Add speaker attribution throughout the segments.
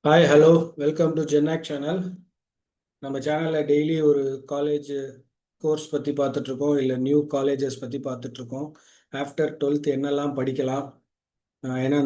Speaker 1: Hi hello, welcome to ஜென்னாக் channel. நம்ம சேனலில் டெய்லி ஒரு காலேஜ் கோர்ஸ் பற்றி பார்த்துட்ருக்கோம், இல்லை நியூ காலேஜஸ் பற்றி பார்த்துட்ருக்கோம். ஆஃப்டர் டுவெல்த் என்னெல்லாம் படிக்கலாம், ஏன்னா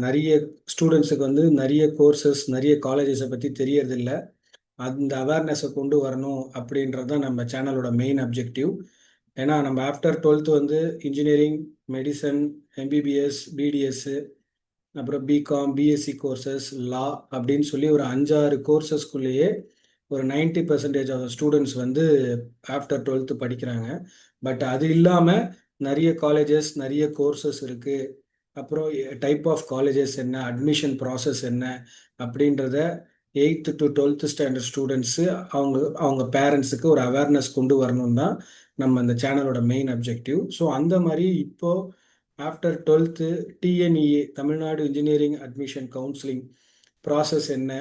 Speaker 1: நிறைய ஸ்டூடெண்ட்ஸுக்கு வந்து நிறைய கோர்சஸ் நிறைய காலேஜஸை பற்றி தெரியறதில்ல. அந்த அவேர்னஸை கொண்டு வரணும் அப்படின்றது தான் நம்ம சேனலோட மெயின் அப்ஜெக்டிவ். ஏன்னா நம்ம ஆஃப்டர் டுவெல்த் வந்து இன்ஜினியரிங், மெடிசன், எம்பிபிஎஸ், பிடிஎஸ்ஸு, அப்புறம் பிகாம், பிஎஸ்சி கோர்சஸ், லா அப்படின்னு சொல்லி ஒரு 5-6 கோர்சஸ்குள்ளேயே ஒரு 90% ஆஃப் ஸ்டூடெண்ட்ஸ் வந்து ஆஃப்டர் டுவெல்த்து படிக்கிறாங்க. பட் அது இல்லாமல் நிறைய காலேஜஸ், நிறைய கோர்சஸ் இருக்குது. அப்புறம் டைப் ஆஃப் காலேஜஸ் என்ன, அட்மிஷன் ப்ராசஸ் என்ன அப்படின்றத 8th to 12th standard students அவங்க அவங்க பேரண்ட்ஸுக்கு ஒரு அவேர்னஸ் கொண்டு வரணும் தான் நம்ம இந்த சேனலோட மெயின் அப்ஜெக்டிவ். ஸோ அந்த மாதிரி இப்போது after twelfth TNEA, Tamil Nadu engineering admission counselling process என்ன,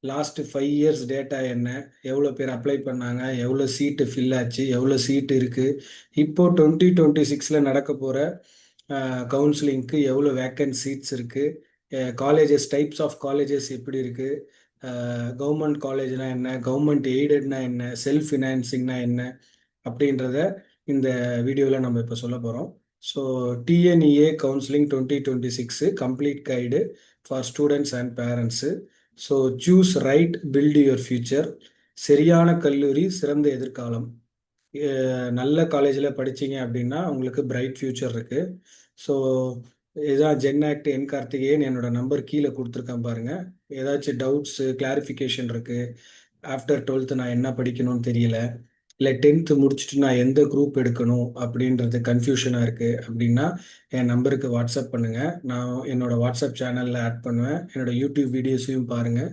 Speaker 1: லாஸ்ட்டு 5 இயர்ஸ் டேட்டா என்ன, எவ்வளோ பேர் அப்ளை பண்ணாங்க, எவ்வளோ சீட்டு ஃபில் ஆச்சு, எவ்வளோ சீட்டு இருக்குது, இப்போது 2026 நடக்க போகிற கவுன்சிலிங்க்கு எவ்வளோ வேக்கன்ட் சீட்ஸ் இருக்குது, காலேஜஸ், டைப்ஸ் ஆஃப் காலேஜஸ் எப்படி இருக்குது, கவர்மெண்ட் காலேஜ்னா என்ன, கவர்மெண்ட் எய்டட்னா என்ன, செல்ஃப் ஃபினான்சிங்னா என்ன அப்படின்றத இந்த வீடியோவில் நம்ம இப்போ சொல்ல போகிறோம். So TNEA counselling 2026 complete guide for students and parents. So choose right, build your future. சரியான கல்லூரி, சிறந்த எதிர்காலம். நல்ல காலேஜில் படிச்சீங்க அப்படின்னா உங்களுக்கு பிரைட் ஃபியூச்சர் இருக்குது. ஸோ இதான் ஜென்னாக்ட் என் கார்த்திகேயன், என்னோட நம்பர் கீழே கொடுத்துருக்கேன் பாருங்கள். ஏதாச்சும் டவுட்ஸு, கிளாரிஃபிகேஷன் இருக்குது, ஆஃப்டர் டுவெல்த்து நான் என்ன படிக்கணும்னு தெரியல, இல்லை 10th முடிச்சுட்டு நான் எந்த குரூப் எடுக்கணும் அப்படின்றது கன்ஃபியூஷனாக இருக்குது அப்படின்னா என் நம்பருக்கு வாட்ஸ்அப் பண்ணுங்கள். நான் என்னோட வாட்ஸ்அப் சேனலில் ஆட் பண்ணுவேன். என்னோட யூடியூப் வீடியோஸையும் பாருங்கள்.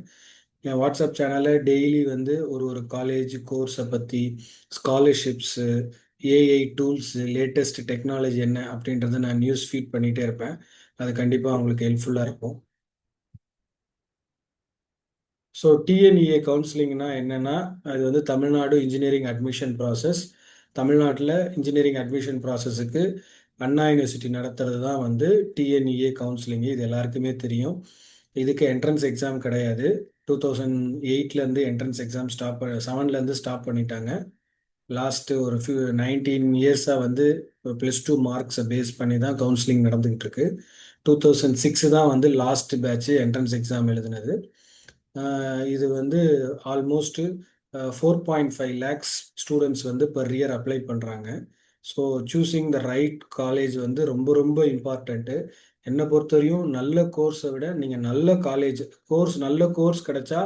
Speaker 1: என் வாட்ஸ்அப் சேனலில் டெய்லி வந்து ஒரு ஒரு காலேஜ் கோர்ஸை பற்றி, ஸ்காலர்ஷிப்ஸு, ஏஐ டூல்ஸு, லேட்டஸ்ட் டெக்னாலஜி என்ன அப்படின்றத நான் நியூஸ் ஃபீட் பண்ணிகிட்டே இருப்பேன். அது கண்டிப்பாக உங்களுக்கு ஹெல்ப்ஃபுல்லாக இருக்கும். ஸோ டிஎன்இஏ கவுன்சிலிங்னா என்னென்னா, அது வந்து தமிழ்நாடு இன்ஜினியரிங் அட்மிஷன் ப்ராசஸ். தமிழ்நாட்டில் இன்ஜினியரிங் அட்மிஷன் ப்ராசஸுக்கு அண்ணா யூனிவர்சிட்டி நடத்துறது தான் வந்து டிஎன்இஏ கவுன்சிலிங்கு. இது எல்லாருக்குமே தெரியும். இதுக்கு என்ட்ரன்ஸ் எக்ஸாம் கிடையாது. 2008லேருந்து என்ட்ரன்ஸ் எக்ஸாம் 7லேருந்து ஸ்டாப் பண்ணிட்டாங்க. லாஸ்ட்டு ஒரு 19 இயர்ஸாக வந்து +2 மார்க்ஸை பேஸ் பண்ணி தான் கவுன்சிலிங் நடந்துக்கிட்டு இருக்கு. 2006 தான் வந்து லாஸ்ட் பேட்ச் என்ட்ரன்ஸ் எக்ஸாம் எழுதுனது. இது வந்து ஆல்மோஸ்ட்டு 4.5 லேக்ஸ் ஸ்டூடெண்ட்ஸ் வந்து பர் இயர் அப்ளை பண்ணுறாங்க. So choosing the right college வந்து ரொம்ப ரொம்ப இம்பார்ட்டண்ட்டு. என்னை பொறுத்தவரையும் நல்ல கோர்ஸை விட நீங்கள் நல்ல கோர்ஸ் கிடைச்சா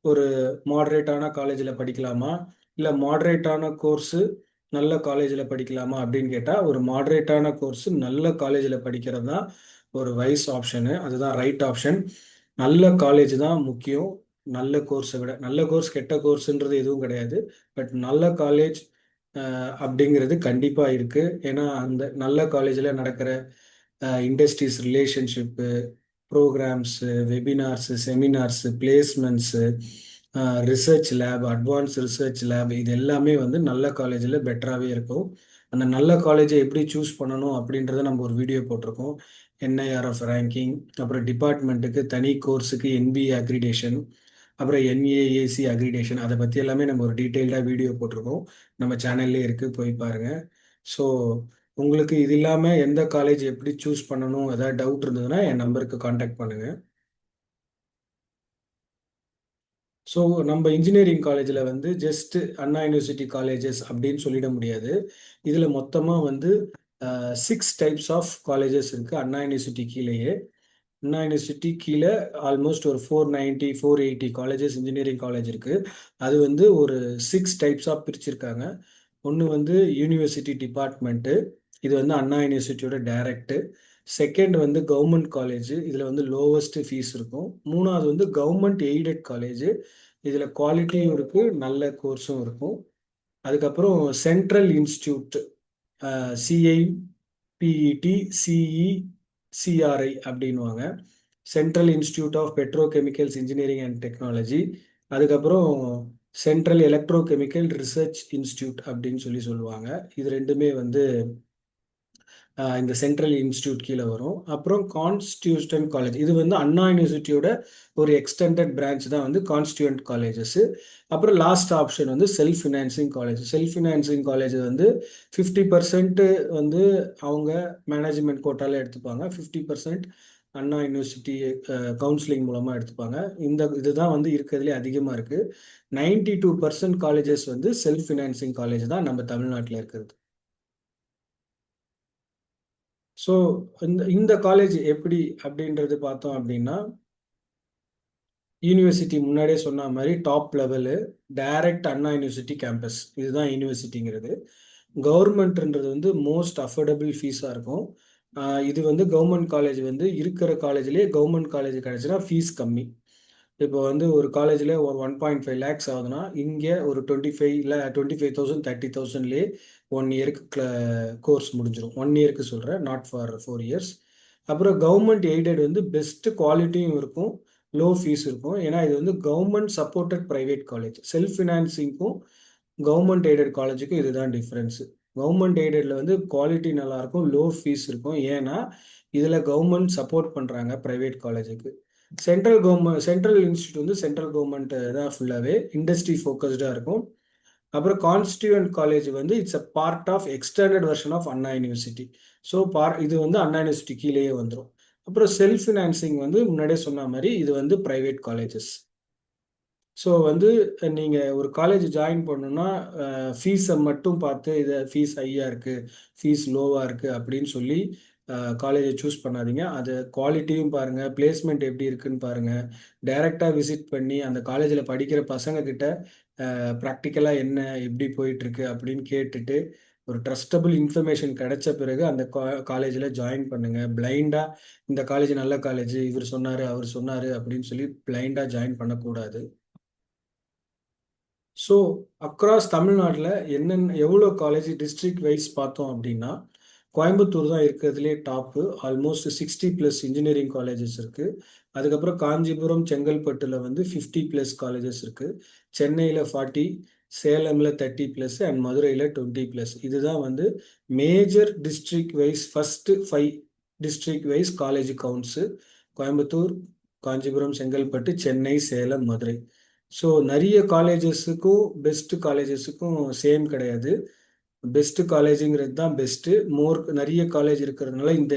Speaker 1: ஒரு மாட்ரேட்டான காலேஜில் படிக்கலாமா, இல்லை மாட்ரேட்டான கோர்ஸு நல்ல காலேஜில் படிக்கலாமா அப்படின்னு கேட்டால், ஒரு மாட்ரேட்டான கோர்ஸு நல்ல காலேஜில் படிக்கிறது தான் ஒரு வைஸ் ஆப்ஷனு. அதுதான் ரைட் ஆப்ஷன். நல்ல காலேஜ் தான் முக்கியம். நல்ல கோர்ஸை விட, நல்ல கோர்ஸ் கெட்ட கோர்ஸுன்றது எதுவும் கிடையாது. பட் நல்ல காலேஜ் அப்படிங்கிறது கண்டிப்பாக இருக்குது. ஏன்னா அந்த நல்ல காலேஜில் நடக்கிற industries relationship, programmes, webinars, seminars, placements, research lab, advance research lab, இது எல்லாமே வந்து நல்ல காலேஜில் பெட்டராகவே இருக்கும். அந்த நல்ல காலேஜை எப்படி சூஸ் பண்ணணும் அப்படின்றத நம்ம ஒரு வீடியோ போட்டிருக்கோம். என்ஐஆர்எஃப் ரேங்கிங், அப்புறம் டிபார்ட்மெண்ட்டுக்கு தனி கோர்ஸுக்கு என்பிஏ அக்ரிடேஷன், அப்புறம் என்ஏஏசி அக்ரிடேஷன், அதை பற்றி எல்லாமே நம்ம ஒரு டீட்டெயில்டாக வீடியோ போட்டிருக்கோம். நம்ம சேனல்லே இருக்குது, போய் பாருங்கள். ஸோ உங்களுக்கு இது இல்லாமல் எந்த காலேஜ் எப்படி சூஸ் பண்ணணும் ஏதாவது டவுட் இருந்ததுன்னா என் நம்பருக்கு காண்டாக்ட் பண்ணுங்கள். ஸோ நம்ம இன்ஜினியரிங் காலேஜில் வந்து ஜஸ்ட் அண்ணா யூனிவர்சிட்டி காலேஜஸ் அப்படின்னு சொல்லிட முடியாது. இதில் மொத்தமாக வந்து 6 டைப்ஸ் ஆஃப் காலேஜஸ் இருக்குது அண்ணா யூனிவர்சிட்டி கீழேயே. அண்ணா யூனிவர்சிட்டி கீழே ஆல்மோஸ்ட் ஒரு 490 480 காலேஜஸ் இன்ஜினியரிங் காலேஜ் இருக்குது. அது வந்து ஒரு 6 டைப்ஸாக பிரிச்சிருக்காங்க. ஒன்று வந்து யூனிவர்சிட்டி டிபார்ட்மெண்ட்டு, இது வந்து அண்ணா யூனிவர்சிட்டியோட டைரக்டு. செகண்ட் வந்து கவர்மெண்ட் காலேஜ், இதில் வந்து லோவஸ்ட் ஃபீஸ் இருக்கும். மூணாவது வந்து கவர்மெண்ட் எய்டட் காலேஜ், இதில் குவாலிட்டியும் இருக்குது, நல்ல கோர்ஸும் இருக்கும். அதுக்கப்புறம் central institute, CIPET, CE, CRI அப்படின்வாங்க. Central institute of petrochemicals engineering and technology. அதுக்கப்புறம் சென்ட்ரல் எலக்ட்ரோகெமிக்கல் ரிசர்ச் இன்ஸ்டியூட் அப்படின்னு சொல்லி சொல்லுவாங்க. இது ரெண்டுமே வந்து இந்த சென்ட்ரல் இன்ஸ்டியூட் கீழே வரும். அப்புறம் கான்ஸ்டியூஷன் காலேஜ், இது வந்து அண்ணா யூனிவர்சிட்டியோட ஒரு எக்ஸ்டெண்டட் பிரான்ச் தான் வந்து கான்ஸ்டியூண்ட் காலேஜஸ். அப்புறம் லாஸ்ட் ஆப்ஷன் வந்து self financing college. Self financing college வந்து 50% வந்து அவங்க மேனேஜ்மெண்ட் கோட்டால எடுத்துப்பாங்க, 50% அண்ணா யூனிவர்சிட்டி கவுன்சிலிங் மூலமாக எடுத்துப்பாங்க. இதுதான் வந்து இருக்கிறதுலே அதிகமாக இருக்குது. 92% காலேஜஸ் வந்து செல்ஃப் ஃபினான்சிங் காலேஜ் தான் நம்ம தமிழ்நாட்டில் இருக்கிறது. ஸோ இந்த இந்த காலேஜ் எப்படி அப்படின்றது பார்த்தோம் அப்படின்னா, யூனிவர்சிட்டி முன்னாடியே சொன்ன மாதிரி டாப் லெவலு, டைரக்ட் அண்ணா யூனிவர்சிட்டி கேம்பஸ், இதுதான் யூனிவர்சிட்டிங்கிறது. கவர்மெண்ட்ன்றது வந்து மோஸ்ட் அஃபோர்டபுள் ஃபீஸாக இருக்கும். இது வந்து கவர்மெண்ட் காலேஜ் வந்து இருக்கிற காலேஜ்லேயே கவர்மெண்ட் காலேஜ் கிடைச்சுன்னா ஃபீஸ் கம்மி. இப்போ வந்து ஒரு காலேஜில் ஒரு 1.5 லேக்ஸ் ஆகுதுன்னா, இங்கே ஒரு 25,000 30,000லேயே 1 இயருக்கு கோர்ஸ் முடிஞ்சிடும். 1 இயருக்கு சொல்கிறேன், நாட் ஃபார் 4 இயர்ஸ். அப்புறம் கவர்மெண்ட் எய்டட் வந்து பெஸ்ட் குவாலிட்டியும் இருக்கும், லோ ஃபீஸ் இருக்கும். ஏன்னா இது வந்து government supported private college. Self ஃபினான்சிங்க்கும் கவர்மெண்ட் எய்டட் காலேஜுக்கும் இதுதான் டிஃப்ரென்ஸு. கவர்மெண்ட் எய்டடில் வந்து குவாலிட்டி நல்லாயிருக்கும், லோ ஃபீஸ் இருக்கும். ஏன்னா இதில் கவர்மெண்ட் சப்போர்ட் பண்ணுறாங்க ப்ரைவேட் காலேஜுக்கு. சென்ட்ரல் இன்ஸ்டியூட் வந்து சென்ட்ரல் கவர்மெண்ட் தான் ஃபுல்லாகவே இண்டஸ்ட்ரி ஃபோக்கஸ்டாக இருக்கும். அப்புறம் கான்ஸ்டியூண்ட் காலேஜ் வந்து it's a part of extended version of Anna University. So இது வந்து அண்ணா யூனிவர்சிட்டி கீழேயே வந்துடும். அப்புறம் செல்ஃப் ஃபினான்சிங் வந்து முன்னாடியே சொன்ன மாதிரி இது வந்து ப்ரைவேட் காலேஜஸ். ஸோ வந்து நீங்கள் ஒரு காலேஜ் ஜாயின் பண்ணணுன்னா ஃபீஸை மட்டும் பார்த்து இதை ஃபீஸ் ஹையாக இருக்குது, ஃபீஸ் லோவாக இருக்குது அப்படின்னு சொல்லி காலேஜை சூஸ் பண்ணாதீங்க. அது குவாலிட்டியும் பாருங்கள், பிளேஸ்மெண்ட் எப்படி இருக்குன்னு பாருங்கள். டைரெக்டாக விசிட் பண்ணி அந்த காலேஜில் படிக்கிற பசங்கக்கிட்ட ப்ராக்டிக்கலாக என்ன எப்படி போயிட்டுருக்கு அப்படின்னு கேட்டுட்டு ஒரு ட்ரஸ்டபுள் இன்ஃபர்மேஷன் கிடைச்ச பிறகு அந்த காலேஜில் ஜாயின் பண்ணுங்கள். பிளைண்டாக இந்த காலேஜ் நல்ல காலேஜ், இவர் சொன்னார் அவர் சொன்னார் அப்படின்னு சொல்லி பிளைண்டாக ஜாயின் பண்ணக்கூடாது. ஸோ அக்ராஸ் தமிழ்நாட்டில் என்னென்ன எவ்வளோ காலேஜ் டிஸ்ட்ரிக்ட் வைஸ் பார்த்தோம் அப்படின்னா, கோயம்புத்தூர் தான் இருக்கிறதுலே டாப்பு. ஆல்மோஸ்ட் 60+ இன்ஜினியரிங் காலேஜஸ் இருக்குது. அதுக்கப்புறம் காஞ்சிபுரம் செங்கல்பட்டில் வந்து 50+ காலேஜஸ் இருக்குது. சென்னையில் 40, சேலமில் 30+ அண்ட் மதுரையில் 20+. இதுதான் வந்து major district wise first 5 district wise college counts. Coimbatore, Kanchipuram, Chengalpattu, Chennai, Salem, Madurai. So நிறைய காலேஜஸுக்கும் பெஸ்ட்டு காலேஜஸுக்கும் சேம் கிடையாது. பெஸ்ட்டு காலேஜுங்கிறது தான் பெஸ்ட்டு. நிறைய காலேஜ் இருக்கிறதுனால இந்த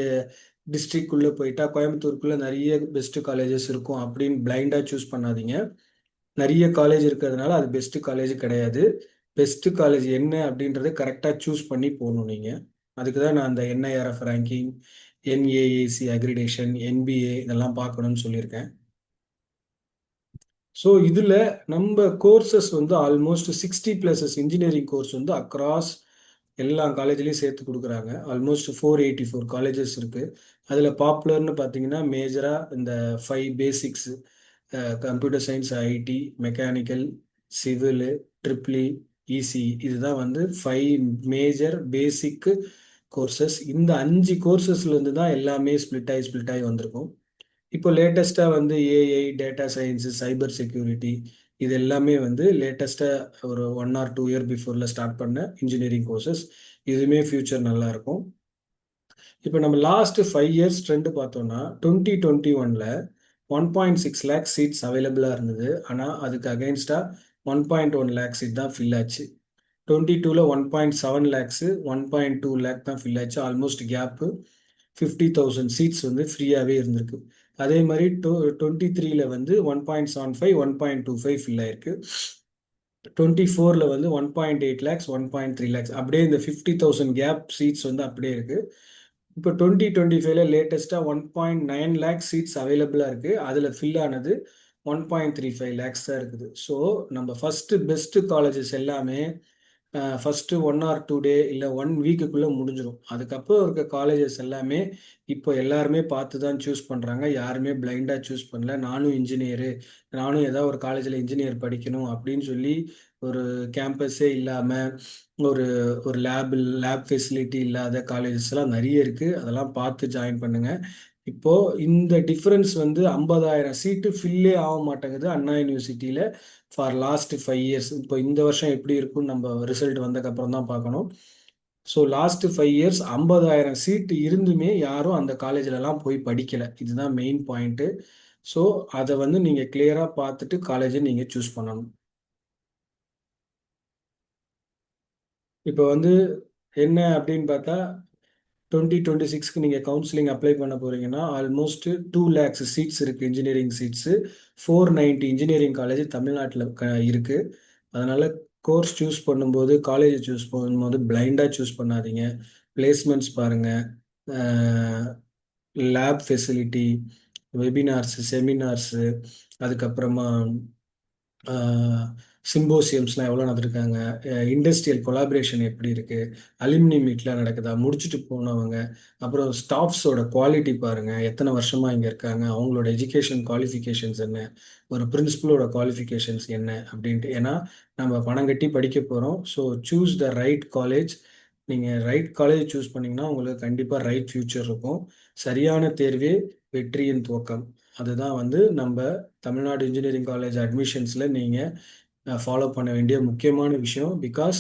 Speaker 1: டிஸ்ட்ரிக்ட்குள்ளே போயிட்டா கோயம்புத்தூருக்குள்ளே நிறைய பெஸ்ட்டு காலேஜஸ் இருக்கும் அப்படின்னு பிளைண்டாக சூஸ் பண்ணாதீங்க. நிறைய காலேஜ் இருக்கிறதுனால அது பெஸ்ட்டு காலேஜ் கிடையாது. பெஸ்ட்டு காலேஜ் என்ன அப்படின்றத கரெக்டாக சூஸ் பண்ணி போகணும் நீங்கள். அதுக்கு தான் நான் அந்த NIRF ranking, NAAC accreditation, NBA இதெல்லாம் பார்க்கணும்னு சொல்லியிருக்கேன். ஸோ இதில் நம்ம கோர்சஸ் வந்து ஆல்மோஸ்ட் 60+ இன்ஜினியரிங் கோர்ஸ் வந்து அக்ராஸ் எல்லா காலேஜ்லேயும் சேர்த்து கொடுக்குறாங்க. ஆல்மோஸ்ட் 484 காலேஜஸ் இருக்குது. அதில் பாப்புலர்னு பார்த்தீங்கன்னா மேஜராக இந்த 5 basics, computer science, IT, mechanical, civil, triple E, ECE, இதுதான் வந்து 5 மேஜர் பேசிக் கோர்சஸ். இந்த 5 கோர்சஸ்லேருந்து தான் எல்லாமே ஸ்ப்ளிட் ஆகி வந்திருக்கும். இப்போ லேட்டஸ்ட்டாக வந்து AI, data science, cyber security, இது எல்லாமே வந்து லேட்டஸ்ட்டாக ஒரு 1 or 2 இயர் பிஃபோரில் ஸ்டார்ட் பண்ண இன்ஜினியரிங் கோர்சஸ். இதுவுமே ஃப்யூச்சர் நல்லாயிருக்கும். இப்போ நம்ம லாஸ்ட் 5 இயர்ஸ் ட்ரெண்டு பார்த்தோம்னா 2021ல் 1.6 லேக் சீட்ஸ் அவைலபிளாக இருந்தது. ஆனால் அதுக்கு அகெயின்ஸ்டாக 1.1 லேக் சீட் தான் ஃபில் ஆச்சு. 22ல் 1.7 லேக்ஸு, 1.2 லேக் தான் ஃபில் ஆச்சு. ஆல்மோஸ்ட் கேப்பு 50,000 சீட்ஸ் வந்து ஃப்ரீயாகவே இருந்திருக்கு. அதே மாதிரி 23ல் வந்து 1.75, 1.25 ஃபில் ஆயிருக்கு. 24ல் வந்து 1.8 லேக்ஸ், 1.3 லேக்ஸ், அப்படியே இந்த 50,000 கேப் சீட்ஸ் வந்து அப்படியே இருக்குது. இப்போ 2025ல் லேட்டஸ்ட்டாக 1.9 லேக்ஸ் சீட்ஸ் அவைலபிளாக இருக்குது. அதில் ஃபில் ஆனது 1.35 லேக்ஸ் தான் இருக்குது. ஸோ நம்ம ஃபஸ்ட்டு பெஸ்ட்டு காலேஜஸ் எல்லாமே ஃபஸ்ட்டு 1 or 2 டே இல்லை 1 வீக்குக்குள்ளே முடிஞ்சிடும். அதுக்கப்புறம் இருக்க காலேஜஸ் எல்லாமே இப்போ எல்லாருமே பார்த்து தான் சூஸ் பண்ணுறாங்க. யாருமே பிளைண்டாக சூஸ் பண்ணல. நானும் இன்ஜினியரு, நானும் ஏதாவது ஒரு காலேஜில் இன்ஜினியர் படிக்கணும் அப்படின்னு சொல்லி ஒரு கேம்பஸே இல்லாமல், ஒரு ஒரு லேப் ஃபெசிலிட்டி இல்லாத காலேஜஸ்லாம் நிறைய இருக்குது. அதெல்லாம் பார்த்து ஜாயின் பண்ணுங்கள். இப்போது இந்த டிஃப்ரென்ஸ் வந்து 50,000 சீட்டு ஃபில்லே ஆக மாட்டேங்குது அண்ணா யூனிவர்சிட்டியில் ஃபார் லாஸ்ட் 5 இயர்ஸ். இப்போ இந்த வருஷம் எப்படி இருக்குன்னு நம்ம ரிசல்ட் வந்ததுக்கப்புறம் தான் பார்க்கணும். ஸோ லாஸ்ட் 5 இயர்ஸ் 50,000 சீட் இருந்துமே யாரும் அந்த காலேஜ்லலாம் போய் படிக்கல. இதுதான் மெயின் பாயிண்ட்டு. ஸோ அதை வந்து நீங்கள் கிளியராக பார்த்துட்டு காலேஜை நீங்கள் சூஸ் பண்ணணும். இப்போ வந்து என்ன அப்படின்னு பார்த்தா 2026க்கு நீங்கள் கவுன்சிலிங் அப்ளை பண்ண போகிறீங்கன்னா ஆல்மோஸ்ட் 2 lakhs சீட்ஸ் இருக்குது. இன்ஜினியரிங் சீட்ஸு 490 இன்ஜினியரிங் காலேஜ் தமிழ்நாட்டில் இருக்குது. அதனால் கோர்ஸ் சூஸ் பண்ணும்போது, காலேஜ் சூஸ் பண்ணும்போது பிளைண்டாக சூஸ் பண்ணாதீங்க. பிளேஸ்மெண்ட்ஸ் பாருங்கள், லேப் ஃபெசிலிட்டி, வெபினார்ஸு, செமினார்ஸு, அதுக்கப்புறமா சிம்போசியம்ஸ்லாம் எவ்வளோ நடந்திருக்காங்க, இண்டஸ்ட்ரியல் கொலாபரேஷன் எப்படி இருக்குது, அலுமினி மீட்லாம் நடக்குதா, முடிச்சுட்டு போனவங்க, அப்புறம் ஸ்டாஃப்ஸோட குவாலிட்டி பாருங்கள், எத்தனை வருஷமாக இங்கே இருக்காங்க, அவங்களோட எஜுகேஷன் குவாலிஃபிகேஷன்ஸ் என்ன, ஒரு பிரின்சிபலோட குவாலிஃபிகேஷன்ஸ் என்ன அப்படின்ட்டு. ஏன்னா நம்ம பணம் கட்டி படிக்க போகிறோம். So choose the right college. நீங்கள் ரைட் காலேஜ் சூஸ் பண்ணிங்கன்னா உங்களுக்கு கண்டிப்பாக ரைட் ஃப்யூச்சர் இருக்கும். சரியான தேர்வே வெற்றியின் துவக்கம். அதுதான் வந்து நம்ம தமிழ்நாடு இன்ஜினியரிங் காலேஜ் அட்மிஷன்ஸில் நீங்கள் ஃபாலோ பண்ண வேண்டிய முக்கியமான விஷயம். பிகாஸ்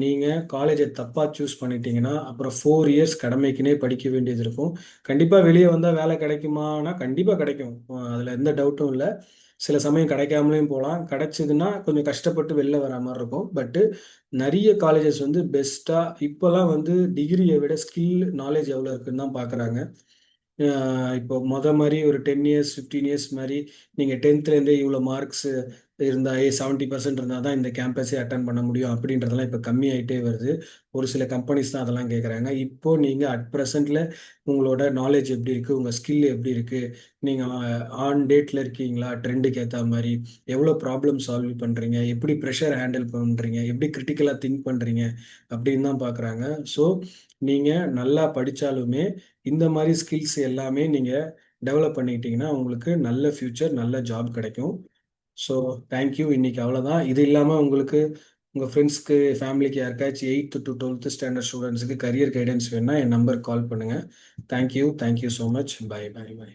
Speaker 1: நீங்கள் காலேஜை தப்பாக சூஸ் பண்ணிட்டீங்கன்னா அப்புறம் 4 இயர்ஸ் கடமைக்குனே படிக்க வேண்டியது இருக்கும். கண்டிப்பாக வெளியே வந்தால் வேலை கிடைக்குமானா கண்டிப்பாக கிடைக்கும், அதில் எந்த டவுட்டும் இல்லை. சில சமயம் கிடைக்காமலேயும் போகலாம். கிடைச்சதுன்னா கொஞ்சம் கஷ்டப்பட்டு வெளில வர மாதிரி இருக்கும். பட்டு நிறைய காலேஜஸ் வந்து பெஸ்ட்டாக இப்போல்லாம் வந்து டிகிரியை விட ஸ்கில் நாலேஜ் எவ்வளோ இருக்குன்னு தான் பார்க்குறாங்க. இப்போ மாதிரி ஒரு 10 இயர்ஸ் 15 இயர்ஸ் மாதிரி நீங்கள் 10th இவ்வளோ மார்க்ஸ் இருந்தால் 70% இருந்தால் தான் இந்த கேம்பஸே அட்டன் பண்ண முடியும் அப்படின்றதெல்லாம் இப்போ கம்மியாயிட்டே வருது. ஒரு சில கம்பெனிஸ் தான் அதெல்லாம் கேட்குறாங்க. இப்போ நீங்கள் அட் ப்ரெசண்ட்டில் உங்களோட நாலேஜ் எப்படி இருக்குது, உங்கள் ஸ்கில் எப்படி இருக்குது, நீங்கள் ஆன் டேட்டில் இருக்கீங்களா, ட்ரெண்டுக்கு ஏற்ற மாதிரி எவ்வளோ ப்ராப்ளம் சால்வ் பண்ணுறீங்க, எப்படி ப்ரெஷர் ஹேண்டில் பண்ணுறீங்க, எப்படி கிரிட்டிக்கலாக திங்க் பண்ணுறீங்க அப்படின்னு தான் பார்க்குறாங்க. ஸோ நீங்கள் நல்லா படித்தாலுமே இந்த மாதிரி ஸ்கில்ஸ் எல்லாமே நீங்கள் டெவலப் பண்ணிக்கிட்டீங்கன்னா உங்களுக்கு நல்ல ஃப்யூச்சர், நல்ல ஜாப் கிடைக்கும். So thank you. இன்னைக்கு அவ்வளோதான். இது இல்லாமல் உங்களுக்கு உங்கள் ஃப்ரெண்ட்ஸ்க்கு, ஃபேமிலிக்கு யாருக்காச்சும் 8th to 12th ஸ்டாண்டர்ட் ஸ்டூடெண்ட்ஸுக்கு கரியர் கைடன்ஸ் வேணுன்னா என் நம்பருக்கு கால் பண்ணுங்கள். Thank you so much. Bye bye by.